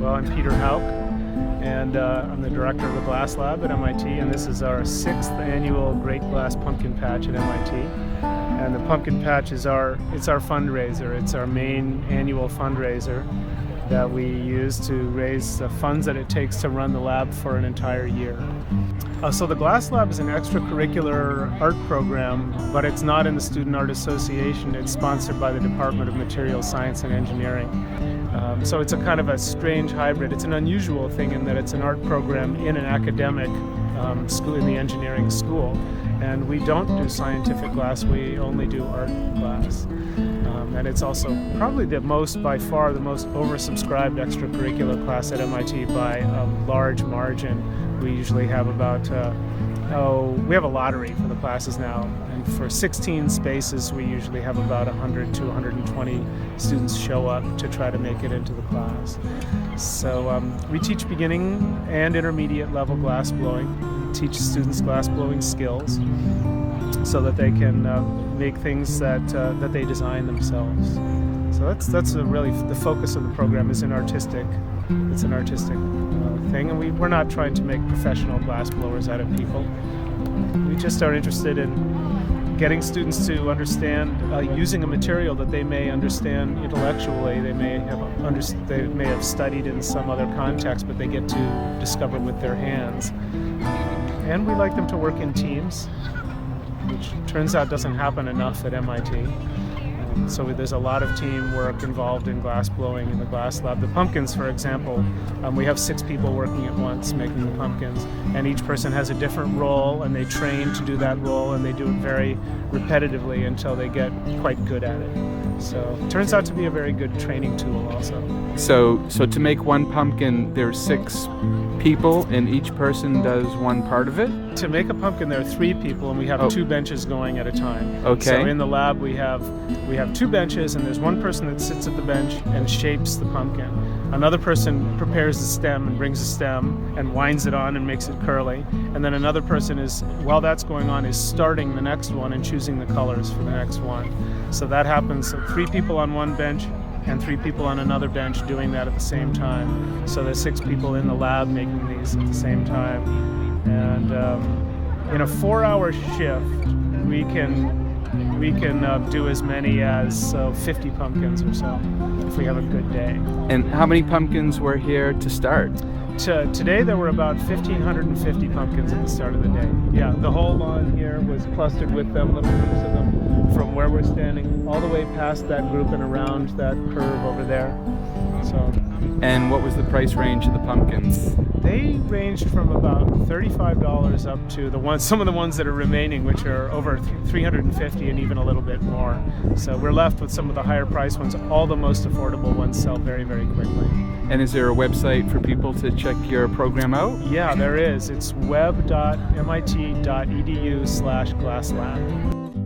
Well, I'm Peter Hauk, and I'm the director of the Glass Lab at MIT, and this is our 6th annual Great Glass Pumpkin Patch at MIT. And the Pumpkin Patch is our fundraiser. It's our main annual fundraiser that we use to raise the funds that it takes to run the lab for an entire year. So the Glass Lab is an extracurricular art program, but it's not in the Student Art Association. It's sponsored by the Department of Materials Science and Engineering. So it's a kind of a strange hybrid. It's an unusual thing in that it's an art program in an academic school, in the engineering school. And we don't do scientific glass, we only do art glass. And it's also probably by far the most oversubscribed extracurricular class at MIT by a large margin. We usually have we have a lottery for the classes now, and for 16 spaces we usually have about 100 to 120 students show up to try to make it into the class. So we teach beginning and intermediate level glass blowing, teach students glass blowing skills so that they can make things that they design themselves. So that's really the focus of the program. It's an artistic thing, and we're not trying to make professional glass blowers out of people. We just are interested in getting students to understand using a material that they may understand intellectually. They may have studied in some other context, but they get to discover with their hands. And we like them to work in teams, which turns out doesn't happen enough at MIT. So there's a lot of teamwork involved in glass blowing in the Glass Lab. The pumpkins, for example, we have 6 people working at once making the pumpkins, and each person has a different role, and they train to do that role, and they do it very repetitively until they get quite good at it. So it turns out to be a very good training tool also. So to make one pumpkin, there's 6 people, and each person does one part of it? To make a pumpkin, there are 3 people, and we have 2 benches going at a time. Okay. So in the lab, we have 2 benches, and there's one person that sits at the bench and shapes the pumpkin. Another person prepares the stem and brings the stem and winds it on and makes it curly. And then another person while that's going on, is starting the next one and choosing the colors for the next one. So that happens, 3 people on one bench and 3 people on another bench doing that at the same time. So there's 6 people in the lab making these at the same time. And in a 4-hour shift, we can do as many as 50 pumpkins or so if we have a good day. And how many pumpkins were here to start? Today there were about 1,550 pumpkins at the start of the day. Yeah, the whole lawn here was clustered with them, little groups of them, from where we're standing all the way past that group and around that curve over there. And what was the price range of the pumpkins? They ranged from about $35 up to some of the ones that are remaining, which are over $350 and even a little bit more. So we're left with some of the higher price ones. All the most affordable ones sell very, very quickly. And is there a website for people to check your program out? Yeah, there is. It's web.mit.edu/glasslab.